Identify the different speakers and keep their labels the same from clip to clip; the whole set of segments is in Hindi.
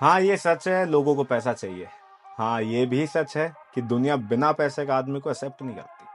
Speaker 1: हाँ, ये सच है, लोगों को पैसा चाहिए। हाँ, ये भी सच है कि दुनिया बिना पैसे का आदमी को एक्सेप्ट नहीं करती।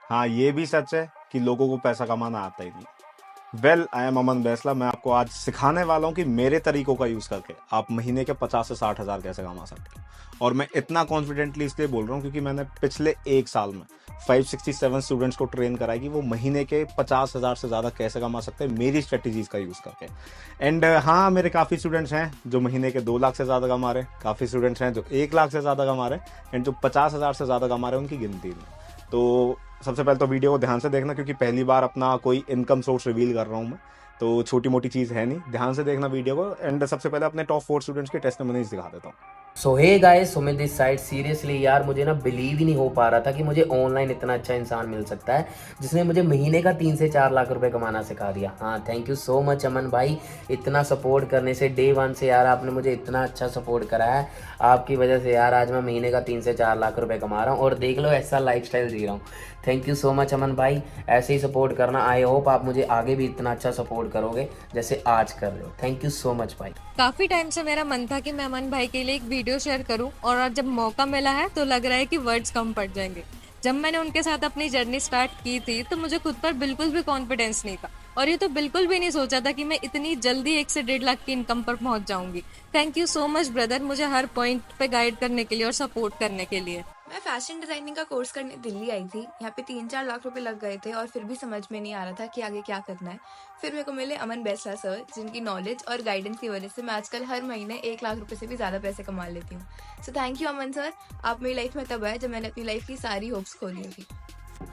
Speaker 1: हाँ, ये भी सच है कि लोगों को पैसा कमाना आता ही नहीं। वेल, आई एम अमन बैसला। मैं आपको आज सिखाने वाला हूँ कि मेरे तरीकों का यूज करके आप महीने के 50 से 60 हजार कैसे कमा सकते हो। और मैं इतना कॉन्फिडेंटली इसलिए बोल रहा हूँ क्योंकि मैंने पिछले एक साल में 567 स्टूडेंट्स को ट्रेन करा है कि वो महीने के 50 हजार से ज्यादा कैसे कमा सकते हैं मेरी स्ट्रेटेजीज का यूज करके। एंड हाँ, मेरे काफी स्टूडेंट्स हैं जो महीने के 2 लाख से ज्यादा कमा रहे हैं, काफी स्टूडेंट्स हैं जो 1 लाख से ज्यादा कमा रहे हैं, एंड जो 50 हजार से ज्यादा कमा रहे हैं उनकी गिनती नहीं। तो सबसे पहले तो वीडियो को ध्यान से देखना क्योंकि पहली बार अपना कोई इनकम सोर्स रिवील कर रहा हूँ मैं, तो छोटी मोटी चीज़ है नहीं। ध्यान से देखना वीडियो को। एंड सबसे पहले अपने टॉप 4 स्टूडेंट्स के टेस्टिमोनीज दिखा देता हूँ।
Speaker 2: So hey guys, Sumit this side. Seriously यार, मुझे ना बिलीव ही नहीं हो पा रहा था कि मुझे ऑनलाइन इतना अच्छा इंसान मिल सकता है जिसने मुझे महीने का 3 से 4 लाख रुपए कमाना सिखा दिया। हाँ, थैंक यू सो मच अमन भाई, इतना सपोर्ट करने से डे 1 से यार आपने मुझे इतना अच्छा सपोर्ट करा है। आपकी वजह से यार आज मैं महीने का 3 से 4 लाख रुपए कमा रहा हूँ और देख लो ऐसा लाइफस्टाइल जी रहा हूँ। थैंक यू सो मच अमन भाई, ऐसे ही सपोर्ट करना। आई होप आप मुझे आगे भी इतना अच्छा सपोर्ट करोगे जैसे आज कर रहे हो। थैंक यू सो मच भाई।
Speaker 3: काफी टाइम से मेरा मन था कि मैं अमन भाई के लिए एक वीडियो शेयर करूं और आज जब मौका मिला है तो लग रहा है कि वर्ड्स कम पड़ जाएंगे। जब मैंने उनके साथ अपनी जर्नी स्टार्ट की थी तो मुझे खुद पर बिल्कुल भी कॉन्फिडेंस नहीं था और ये तो बिल्कुल भी नहीं सोचा था कि मैं इतनी जल्दी 1 से 1.5 लाख की इनकम पर पहुंच जाऊंगी। Thank you so much brother, मुझे हर पॉइंट पे गाइड करने के लिए और सपोर्ट करने के लिए।
Speaker 4: मैं फैशन डिजाइनिंग का कोर्स करने दिल्ली आई थी। यहाँ पे 3-4 लाख रुपए लग गए थे और फिर भी समझ में नहीं आ रहा था कि आगे क्या करना है। फिर मेरे को मिले अमन बैसला सर, जिनकी नॉलेज और गाइडेंस की वजह से मैं आजकल हर महीने 1 लाख रुपए से भी ज़्यादा पैसे कमा लेती हूँ। So thank you Aman sir, आप मेरी लाइफ में तब आए जब मैंने अपनी लाइफ की सारी होप्स खो दी थी।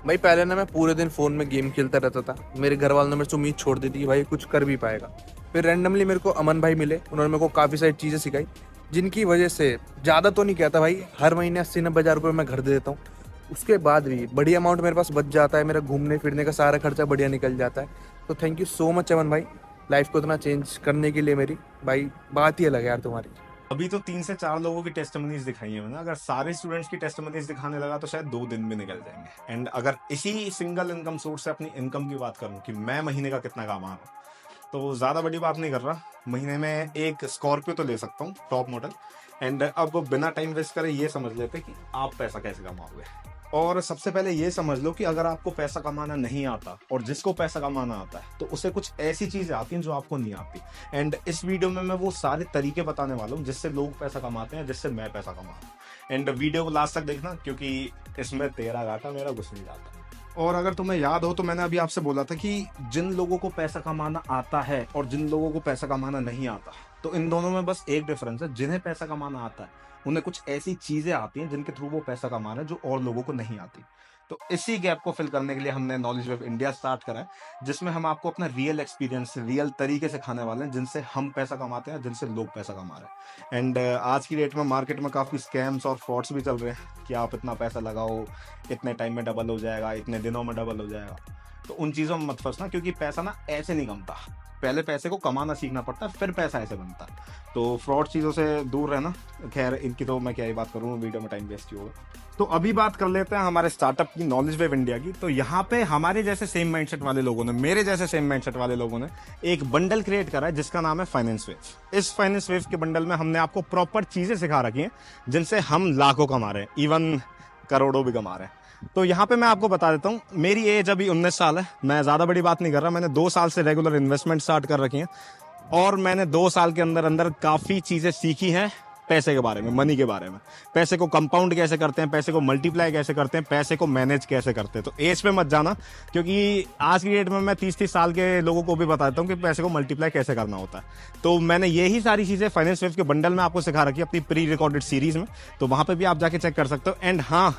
Speaker 5: भाई पहले ना मैं पूरे दिन फोन में गेम खेलता रहता था। मेरे घर वालों ने मेरे से उम्मीद छोड़ दी थी कि भाई कुछ कर भी पाएगा। फिर रैंडमली मेरे को अमन भाई मिले, उन्होंने मेरे को काफ़ी सारी चीज़ें सिखाई जिनकी वजह से ज़्यादा तो नहीं कहता भाई, हर महीने 80-90 हज़ार रुपये मैं घर दे देता हूँ। उसके बाद भी बढ़िया अमाउंट मेरे पास बच जाता है, मेरा घूमने फिरने का सारा खर्चा बढ़िया निकल जाता है। तो थैंक यू सो मच अमन भाई, लाइफ को इतना चेंज करने के लिए। मेरी भाई बात ही अलग है यार तुम्हारी।
Speaker 1: अभी तो 3 से 4 लोगों की टेस्टिमोनीज दिखाई है मैंने। अगर सारे स्टूडेंट्स की टेस्टिमोनीज दिखाने लगा तो शायद 2 दिन भी निकल जाएंगे। एंड अगर इसी सिंगल इनकम सोर्स से अपनी इनकम की बात करूं कि मैं महीने का कितना कमा रहा हूं, तो ज़्यादा बड़ी बात नहीं कर रहा। महीने में एक स्कॉर्पियो तो ले सकता हूँ, टॉप मॉडल। एंड अब बिना टाइम वेस्ट करे ये समझ लेते कि आप पैसा कैसे कमाओगे। और सबसे पहले ये समझ लो कि अगर आपको पैसा कमाना नहीं आता और जिसको पैसा कमाना आता है तो उसे कुछ ऐसी चीज़ें आती हैं जो आपको नहीं आती। एंड इस वीडियो में मैं वो सारे तरीके बताने वाला हूँ जिससे लोग पैसा कमाते हैं, जिससे मैं पैसा कमाता हूँ। एंड वीडियो को लास्ट तक देखना क्योंकि इसमें तेरा घाटा मेरा कुछ नहीं जाता। और अगर तुम्हें याद हो तो मैंने अभी आपसे बोला था कि जिन लोगों को पैसा कमाना आता है और जिन लोगों को पैसा कमाना नहीं आता, तो इन दोनों में बस एक डिफरेंस है। जिन्हें पैसा कमाना आता है उन्हें कुछ ऐसी चीजें आती हैं जिनके थ्रू वो पैसा कमा रहे हैं जो और लोगों को नहीं आती। तो इसी गैप को फिल करने के लिए हमने नॉलेज वेव इंडिया स्टार्ट करा है, जिसमें हम आपको अपना रियल एक्सपीरियंस रियल तरीके से खाने वाले हैं, जिनसे हम पैसा कमाते हैं, जिनसे लोग पैसा कमा रहे हैं। एंड आज की डेट में मार्केट में काफ़ी स्कैम्स और फ्रॉड्स भी चल रहे हैं कि आप इतना पैसा लगाओ, इतने टाइम में डबल हो जाएगा, इतने दिनों में डबल हो जाएगा। तो उन चीज़ों में मत फंसना क्योंकि पैसा ना ऐसे नहीं कमता। पहले पैसे को कमाना सीखना पड़ता है, फिर पैसा ऐसे बनता है। तो फ्रॉड चीज़ों से दूर रहना। खैर, इनकी तो मैं क्या ही बात करूँ, वीडियो में टाइम वेस्ट ही होगा। तो अभी बात कर लेते हैं हमारे स्टार्टअप की, नॉलेज वेव इंडिया की। तो यहाँ पे हमारे जैसे सेम माइंडसेट वाले लोगों ने, मेरे जैसे सेम माइंडसेट वाले लोगों ने एक बंडल क्रिएट करा है जिसका नाम है फाइनेंस वेव। इस फाइनेंस वेव के बंडल में हमने आपको प्रॉपर चीज़ें सिखा रखी हैं जिनसे हम लाखों कमा रहे हैं, इवन करोड़ों भी कमा रहे हैं। तो यहाँ पे मैं आपको बता देता हूँ, मेरी एज अभी 19 साल है। मैं ज़्यादा बड़ी बात नहीं कर रहा। मैंने 2 साल से रेगुलर इन्वेस्टमेंट स्टार्ट कर रखी है और मैंने 2 साल के अंदर अंदर काफ़ी चीज़ें सीखी हैं पैसे के बारे में, मनी के बारे में। पैसे को कंपाउंड कैसे करते हैं, पैसे को मल्टीप्लाई कैसे करते हैं, पैसे को मैनेज कैसे करते हैं। तो एज पे मत जाना क्योंकि आज की डेट में मैं 30-30 साल के लोगों को भी बताता हूँ कि पैसे को मल्टीप्लाई कैसे करना होता है। तो मैंने यही सारी चीज़ें फाइनेंस वेव के बंडल में आपको सिखा रखी है अपनी प्री रिकॉर्डेड सीरीज़ में। तो वहाँ पर भी आप जाके चेक कर सकते हो। एंड हाँ,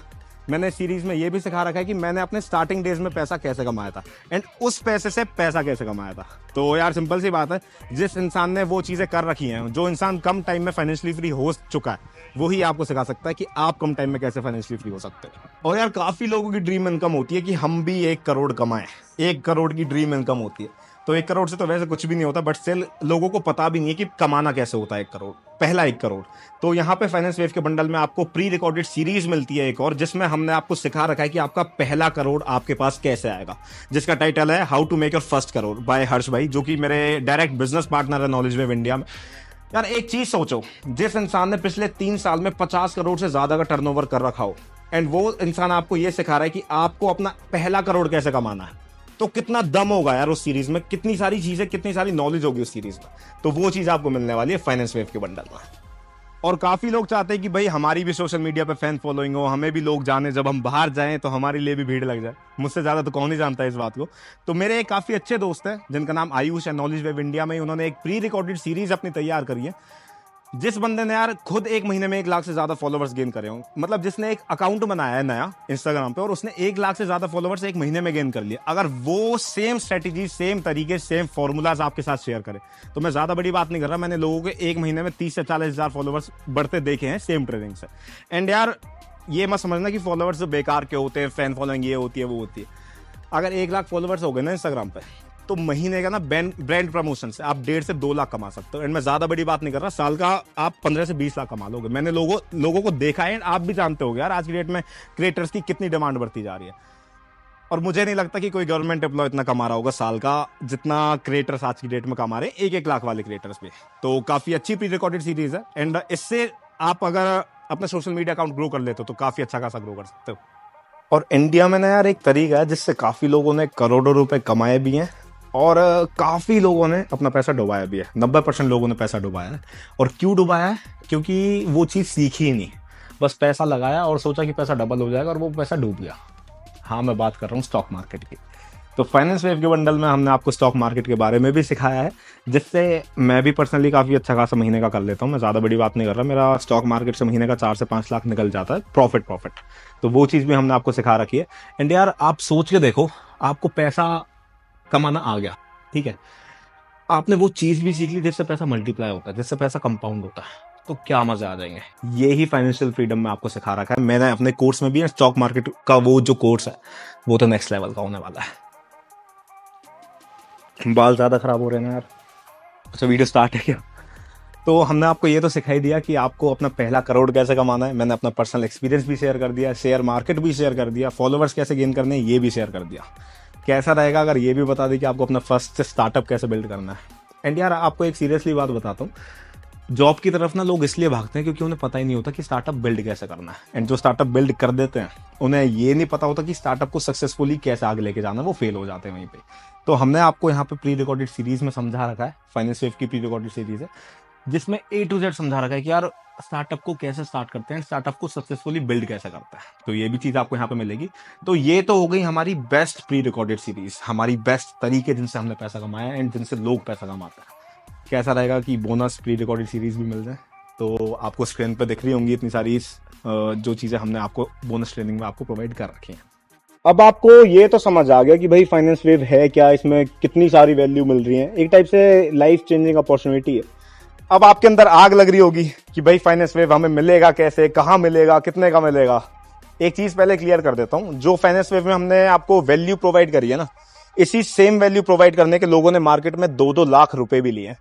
Speaker 1: मैंने सीरीज में ये भी सिखा रखा है कि मैंने अपने स्टार्टिंग डेज में पैसा कैसे कमाया था एंड उस पैसे से पैसा कैसे कमाया था। तो यार सिंपल सी बात है, जिस इंसान ने वो चीज़ें कर रखी हैं, जो इंसान कम टाइम में फाइनेंशियली फ्री हो चुका है, वही आपको सिखा सकता है कि आप कम टाइम में कैसे फाइनेंशियली फ्री हो सकते हैं। और यार काफ़ी लोगों की ड्रीम इनकम होती है कि हम भी 1 करोड़ कमाएं। 1 करोड़ की ड्रीम इनकम होती है। तो 1 करोड़ से तो वैसे कुछ भी नहीं होता, बट स्टिल लोगों को पता भी नहीं है कि कमाना कैसे होता है 1 करोड़, पहला 1 करोड़। तो यहाँ पे फाइनेंस वेव के बंडल में आपको प्री रिकॉर्डेड सीरीज मिलती है एक और, जिसमें हमने आपको सिखा रखा है कि आपका पहला करोड़ आपके पास कैसे आएगा, जिसका टाइटल है how to make your first crore by Harsh भाई, जो कि मेरे डायरेक्ट बिजनेस पार्टनर है नॉलेज वेव इंडिया में। यार एक चीज सोचो, जिस इंसान ने पिछले 3 साल में 50 करोड़ से ज्यादा का टर्नओवर कर रखा हो, एंड वो इंसान आपको ये सिखा रहा है कि आपको अपना पहला करोड़ कैसे कमाना है, तो कितना दम होगा यार उस सीरीज में, कितनी सारी चीजें, कितनी सारी नॉलेज होगी उस सीरीज में। तो वो चीज आपको मिलने वाली है फाइनेंस वेव के बंडल में। और काफी लोग चाहते हैं कि भाई हमारी भी सोशल मीडिया पे फैन फॉलोइंग हो, हमें भी लोग जाने, जब हम बाहर जाएं तो हमारे लिए भी भीड़ लग जाए। मुझसे ज्यादा तो कौन ही जानता है इस बात को। तो मेरे एक काफी अच्छे दोस्त हैं जिनका नाम आयुष है, नॉलेज वेब इंडिया में उन्होंने एक प्री रिकॉर्डेड सीरीज अपनी तैयार करी है, जिस बंदे ने यार खुद 1 महीने में 1 लाख से ज्यादा फॉलोवर्स गेन करे हों। मतलब जिसने एक अकाउंट बनाया है नया इंस्टाग्राम पे और उसने 1 लाख से ज्यादा फॉलोवर्स 1 महीने में गेन कर लिया। अगर वो सेम स्ट्रेटेजी, सेम तरीके, सेम फॉर्मूलाज आपके साथ शेयर करे, तो मैं ज्यादा बड़ी बात नहीं कर रहा, मैंने लोगों के 1 महीने में 30 से 40 हजार फॉलोवर्स बढ़ते देखे हैं सेम ट्रेनिंग से। एंड यार ये मत समझना कि फॉलोवर्स बेकार के होते हैं, फैन फॉलोइंग ये होती है वो होती है। अगर 1 लाख फॉलोवर्स हो गए ना इंस्टाग्राम पे, तो महीने का ना ब्रांड प्रमोशन से आप 1.5 से 2 लाख कमा सकते हो। एंड मैं ज्यादा बड़ी बात नहीं कर रहा, साल का आप 15 से 20 लाख कमा लोगे। मैंने लोगों को देखा है, आप भी जानते हो यार आज की डेट में क्रिएटर्स की कितनी डिमांड बढ़ती जा रही है। और मुझे नहीं लगता कि कोई गवर्नमेंट एम्प्लॉय इतना कमा रहा होगा साल का जितना क्रिएटर्स आज की डेट में कमा रहे हैं, 1-1 लाख वाले क्रिएटर्स भी। तो काफी अच्छी प्री रिकॉर्डेड सीरीज है, एंड इससे आप अगर अपना सोशल मीडिया अकाउंट ग्रो कर लेते हो तो काफी अच्छा खासा ग्रो कर सकते हो। और इंडिया में ना यार एक तरीका है जिससे काफी लोगों ने करोड़ों रुपए कमाए भी हैं और काफी लोगों ने अपना पैसा डुबाया भी है। 90% लोगों ने पैसा डुबाया है। और क्यों डुबाया है? क्योंकि वो चीज सीखी ही नहीं, बस पैसा लगाया और सोचा कि पैसा डबल हो जाएगा और वो पैसा डूब गया। हाँ, मैं बात कर रहा हूँ स्टॉक मार्केट की। तो फाइनेंस वेव के बंडल में हमने आपको स्टॉक मार्केट के बारे में भी सिखाया है, जिससे मैं भी पर्सनली काफ़ी अच्छा खासा महीने का कर लेता हूँ। मैं ज़्यादा बड़ी बात नहीं कर रहा, मेरा स्टॉक मार्केट से महीने का 4 से 5 लाख निकल जाता है प्रॉफिट। तो वो चीज़ भी हमने आपको सिखा रखी है। एंड यार आप सोच के देखो, आपको पैसा कमाना आ गया, ठीक है, आपने वो चीज़ भी सीख ली जिससे पैसा मल्टीप्लाई होता है, जिससे पैसा कंपाउंड होता है, तो क्या मजे आ जाएंगे। ये ही फाइनेंशियल फ्रीडम में आपको सिखा रखा है मैंने अपने कोर्स में भी। स्टॉक मार्केट का वो जो कोर्स है वो तो नेक्स्ट लेवल का होने वाला है। बाल ज़्यादा खराब हो रहे हैं ना यार। अच्छा, वीडियो स्टार्ट है क्या? तो हमने आपको ये तो सिखाई दिया कि आपको अपना पहला करोड़ कैसे कमाना है। मैंने अपना पर्सनल एक्सपीरियंस भी शेयर कर दिया, शेयर मार्केट भी शेयर कर दिया, फॉलोवर्स कैसे गेन करने हैं ये भी शेयर कर दिया। कैसा रहेगा अगर ये भी बता दें कि आपको अपना फर्स्ट स्टार्टअप कैसे बिल्ड करना है। एंड यार आपको एक सीरियसली बात बताता हूँ, जॉब की तरफ ना लोग इसलिए भागते हैं क्योंकि उन्हें पता ही नहीं होता कि स्टार्टअप बिल्ड कैसे करना है। एंड जो स्टार्टअप बिल्ड कर देते हैं उन्हें ये नहीं पता होता कि स्टार्टअप को सक्सेसफुली कैसे आगे लेके जाना है, वो फेल हो जाते हैं वहीं पे। तो हमने आपको यहाँ पे प्री रिकॉर्डेड सीरीज में समझा रखा है, फाइनेंस वेव की प्री रिकॉर्डेड सीरीज है, जिसमें A to Z समझा रखा है कि यार स्टार्टअप को कैसे स्टार्ट करते हैं, स्टार्टअप को सक्सेसफुली बिल्ड कैसे करता है। तो ये भी चीज़ आपको यहाँ पे मिलेगी। तो ये तो हो गई हमारी बेस्ट प्री रिकॉर्डेड सीरीज, हमारी बेस्ट तरीके जिनसे हमने पैसा कमाया एंड जिनसे लोग पैसा कमाते हैं। कैसा रहेगा कि बोनस प्री रिकॉर्डेड सीरीज भी मिल जाए? तो आपको स्क्रीन पे दिख रही होंगी इतनी सारी जो चीज़ें हमने आपको बोनस ट्रेनिंग में आपको प्रोवाइड कर रखी हैं। अब आपको ये तो समझ आ गया कि भाई फाइनेंस वेव है क्या, इसमें कितनी सारी वैल्यू मिल रही है, एक टाइप से लाइफ चेंजिंग अपॉर्चुनिटी है। अब आपके अंदर आग लग रही होगी कि भाई फाइनेंस वेव हमें मिलेगा कैसे, कहाँ मिलेगा, कितने का मिलेगा। एक चीज पहले क्लियर कर देता हूँ, जो फाइनेंस वेव में हमने आपको वैल्यू प्रोवाइड करी है ना, इसी सेम वैल्यू प्रोवाइड करने के लोगों ने मार्केट में 2-2 लाख रुपए भी लिए।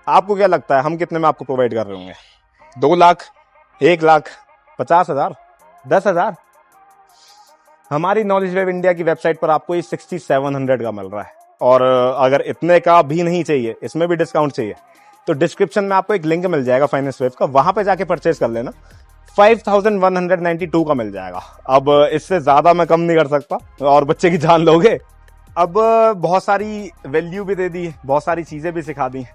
Speaker 1: आपको क्या लगता है हम कितने में आपको प्रोवाइड कर रहे होंगे? 2 लाख, 1 लाख, 50,000, 10,000? हमारी नॉलेज वेब इंडिया की वेबसाइट पर आपको ये 6700 का मिल रहा है। और अगर इतने का भी नहीं चाहिए, इसमें भी डिस्काउंट चाहिए, तो डिस्क्रिप्शन में आपको एक लिंक मिल जाएगा फाइनेंस वेव का, वहां पे जाके परचेज कर लेना। 5192 का मिल जाएगा। अब इससे ज्यादा मैं कम नहीं कर सकता, और बच्चे की जान लोगे। अब बहुत सारी वैल्यू भी दे दी, बहुत सारी चीजें भी सिखा दी।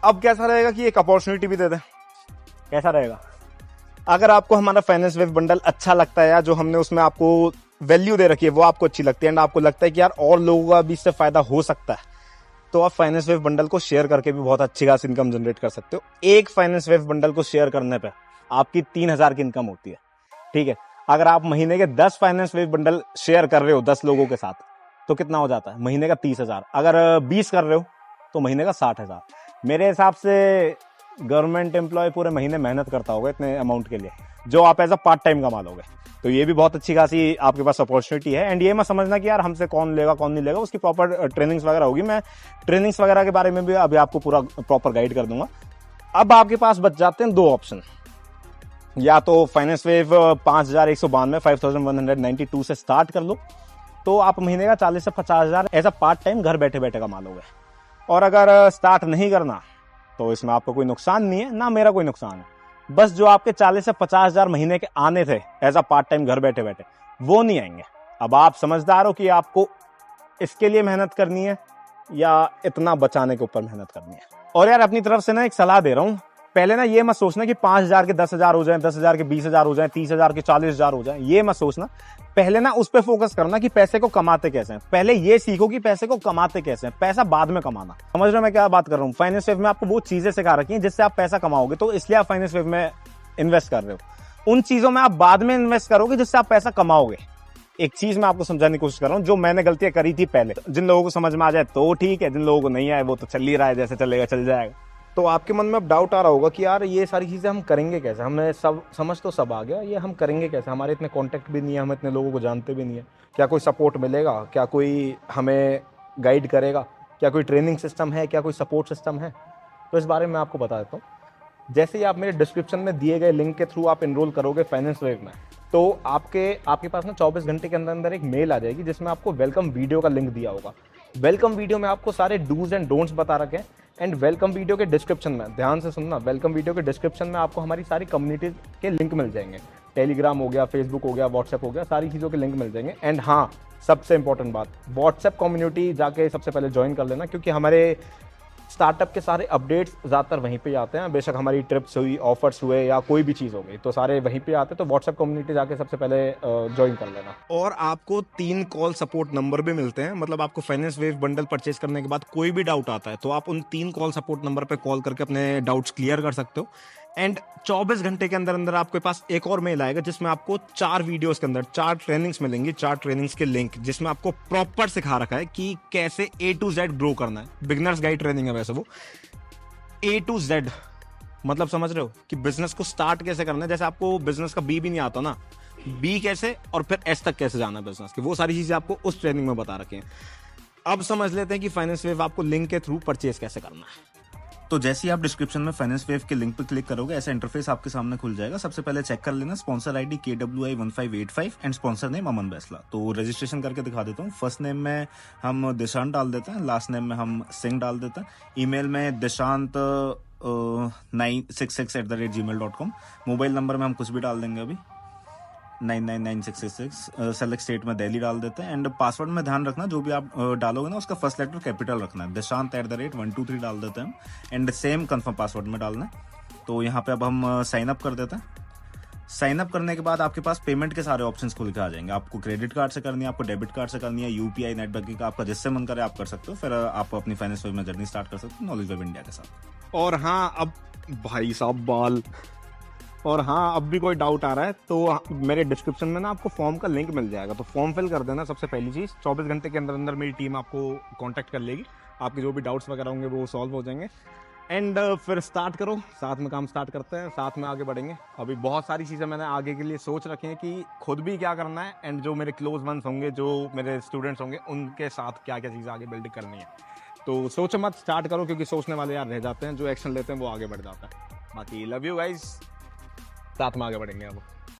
Speaker 1: अब कैसा रहेगा कि एक अपॉर्चुनिटी भी दे दें? कैसा रहेगा अगर आपको हमारा फाइनेंस वेव बंडल अच्छा लगता है, या जो हमने उसमें आपको वैल्यू दे रखी है वो आपको अच्छी लगती है, एंड आपको लगता है कि यार और लोगों का भी इससे फायदा हो सकता है, तो आप फाइनेंस वेव बंडल को शेयर करके भी बहुत अच्छी खासी इनकम जनरेट कर सकते हो। एक फाइनेंस वेव बंडल को शेयर करने पे आपकी 3000 की इनकम होती है, ठीक है। अगर आप महीने के 10 फाइनेंस वेव बंडल शेयर कर रहे हो 10 लोगों के साथ, तो कितना हो जाता है? महीने का 30,000। अगर 20 कर रहे हो तो महीने का 60,000। मेरे हिसाब से गवर्नमेंट एम्प्लॉय पूरे महीने मेहनत करता होगा इतने अमाउंट के लिए, जो आप एज अ पार्ट टाइम कमा लोगे। तो ये भी बहुत अच्छी खासी आपके पास अपॉर्चुनिटी है। एंड ये मत समझना कि यार हमसे कौन लेगा कौन नहीं लेगा, उसकी प्रॉपर ट्रेनिंग्स वगैरह होगी। मैं ट्रेनिंग्स वगैरह के बारे में भी अभी आपको पूरा प्रॉपर गाइड कर दूंगा। अब आपके पास बच जाते हैं 2 ऑप्शन, या तो फाइनेंस वेव 5192 5192 से स्टार्ट कर लो, तो आप महीने का 40 से 50,000 एज अ पार्ट टाइम घर बैठे बैठे कमा लोगे। और अगर स्टार्ट नहीं करना तो इसमें आपको कोई नुकसान नहीं है, ना मेरा कोई नुकसान है। बस जो आपके 40 से 50,000 महीने के आने थे एज अ पार्ट टाइम घर बैठे बैठे, वो नहीं आएंगे। अब आप समझदार हो कि आपको इसके लिए मेहनत करनी है या इतना बचाने के ऊपर मेहनत करनी है। और यार अपनी तरफ से ना एक सलाह दे रहा हूँ, पहले ना ये मत सोचना कि 5,000 के 10,000 हो जाए, 10,000 के 20,000 हो जाए, 30,000 के 40,000 हो जाए, ये मत सोचना। पहले ना उस पर फोकस करना कि पैसे को कमाते कैसे हैं। पहले ये सीखो कि पैसे को कमाते कैसे हैं, पैसा बाद में कमाना। समझ रहे हो मैं क्या बात कर रहा हूँ? फाइनेंस वेव में आपको वो चीजें सिखा रखी हैं जिससे आप पैसा कमाओगे, तो इसलिए आप फाइनेंस वेव में इन्वेस्ट कर रहे हो। उन चीजों में आप बाद में इन्वेस्ट करोगे जिससे आप पैसा कमाओगे। एक चीज मैं आपको समझाने की कोशिश कर रहा हूँ, जो मैंने गलतियां करी थी पहले। जिन लोगों को समझ में आ जाए तो ठीक है, जिन लोगों को नहीं आए वो तो चल ही रहा है, जैसे चलेगा चल जाएगा। तो आपके मन में अब डाउट आ रहा होगा कि यार ये सारी चीजें हम करेंगे कैसे, हमने सब समझ तो सब आ गया, ये हम करेंगे कैसे, हमारे इतने कॉन्टेक्ट भी नहीं है, हम इतने लोगों को जानते भी नहीं है, क्या कोई सपोर्ट मिलेगा, क्या कोई हमें गाइड करेगा, क्या कोई ट्रेनिंग सिस्टम है, क्या कोई सपोर्ट सिस्टम है? तो इस बारे में आपको बता देता हूँ। जैसे ही आप मेरे डिस्क्रिप्शन में दिए गए लिंक के थ्रू आप इनरोल करोगे फाइनेंस वेव में, तो आपके पास ना 24 घंटे के अंदर अंदर एक मेल आ जाएगी जिसमें आपको वेलकम वीडियो का लिंक दिया होगा। वेलकम वीडियो में आपको सारे डूज एंड डोंट्स बता रखे हैं। एंड वेलकम वीडियो के डिस्क्रिप्शन में, ध्यान से सुनना, वेलकम वीडियो के डिस्क्रिप्शन में आपको हमारी सारी कम्युनिटी के लिंक मिल जाएंगे। टेलीग्राम हो गया, फेसबुक हो गया, व्हाट्सएप हो गया, सारी चीज़ों के लिंक मिल जाएंगे। एंड हाँ, सबसे इंपॉर्टेंट बात, व्हाट्सएप कम्युनिटी जाके सबसे पहले ज्वाइन कर लेना, क्योंकि हमारे स्टार्टअप के सारे अपडेट्स ज़्यादातर वहीं पे आते हैं। बेशक हमारी ट्रिप्स हुई, ऑफर्स हुए या कोई भी चीज़ हो गई, तो सारे वहीं पे आते हैं। तो व्हाट्सएप कम्युनिटी जाके सबसे पहले ज्वाइन कर लेना। और आपको 3 कॉल सपोर्ट नंबर भी मिलते हैं। मतलब आपको फाइनेंस वेव बंडल परचेज करने के बाद कोई भी डाउट आता है तो आप उन 3 कॉल सपोर्ट नंबर पे कॉल करके अपने डाउट्स क्लियर कर सकते हो। एंड 24 घंटे के अंदर अंदर आपके पास एक और मेल आएगा जिसमें आपको 4 वीडियोस के अंदर 4 ट्रेनिंग्स मिलेंगी, 4 ट्रेनिंग्स के लिंक, जिसमें आपको प्रॉपर सिखा रखा है कि कैसे A to Z ग्रो करना है। बिगनर्स गाइड ट्रेनिंग है वैसे वो। A to Z मतलब समझ रहे हो कि बिजनेस को स्टार्ट कैसे करना है। जैसे आपको बिजनेस का B भी नहीं आता ना, B कैसे और फिर S तक कैसे जाना है बिजनेस की, वो सारी चीजें आपको उस ट्रेनिंग में बता रखे हैं। अब समझ लेते हैं कि फाइनेंस वेव आपको लिंक के थ्रू परचेज कैसे करना है। तो जैसे ही आप डिस्क्रिप्शन में फाइनेंस वेव के लिंक पर क्लिक करोगे, ऐसा इंटरफेस आपके सामने खुल जाएगा। सबसे पहले चेक कर लेना sponsor ID KWI1585 and sponsor name Aman Baisla. तो रजिस्ट्रेशन करके दिखा देता हूँ। फर्स्ट नेम में हम दिशांत डाल देते हैं, लास्ट नेम में हम सिंह डाल देते हैं, ईमेल में दिशांत 966@gmail.com, मोबाइल नंबर में हम कुछ भी डाल देंगे अभी 999666, सेलेक्ट स्टेट में दिल्ली डाल देते हैं। एंड पासवर्ड में ध्यान रखना, जो भी आप डालोगे ना उसका फर्स्ट लेटर कैपिटल रखना है, दिशांत@123 डाल देते हैं। एंड सेम कंफर्म पासवर्ड में डालना है। तो यहाँ पे अब हम साइन अप कर देते हैं। साइन अप करने के बाद आपके पास पेमेंट के सारे ऑप्शंस खुल के आ जाएंगे। आपको क्रेडिट कार्ड से करनी है, आपको डेबिट कार्ड से करनी है, UPI नेट बैंकिंग का, आपका जिससे मन करे आप कर सकते हो। फिर आप अपनी फाइनेंस वेव में जर्नी स्टार्ट कर सकते हो नॉलेज वेब इंडिया के साथ। और हाँ, अब भाई साहब बाल, और हाँ, अब भी कोई डाउट आ रहा है तो मेरे डिस्क्रिप्शन में ना आपको फॉर्म का लिंक मिल जाएगा, तो फॉर्म फिल कर देना। सबसे पहली चीज़, 24 घंटे के अंदर अंदर मेरी टीम आपको कांटेक्ट कर लेगी, आपके जो भी डाउट्स वगैरह होंगे वो सॉल्व हो जाएंगे। एंड फिर स्टार्ट करो, साथ में काम स्टार्ट करते हैं, साथ में आगे बढ़ेंगे। अभी बहुत सारी चीज़ें मैंने आगे के लिए सोच रखी हैं कि खुद भी क्या करना है, एंड जो मेरे क्लोज वंस होंगे, जो मेरे स्टूडेंट्स होंगे, उनके साथ क्या क्या चीज़ें आगे बिल्ड करनी है। तो सोचो मत, स्टार्ट करो, क्योंकि सोचने वाले यार रह जाते हैं, जो एक्शन लेते हैं वो आगे बढ़ जाता है। बाकी लव यू गाइस, साथ में आगे बढ़ेंगे अब।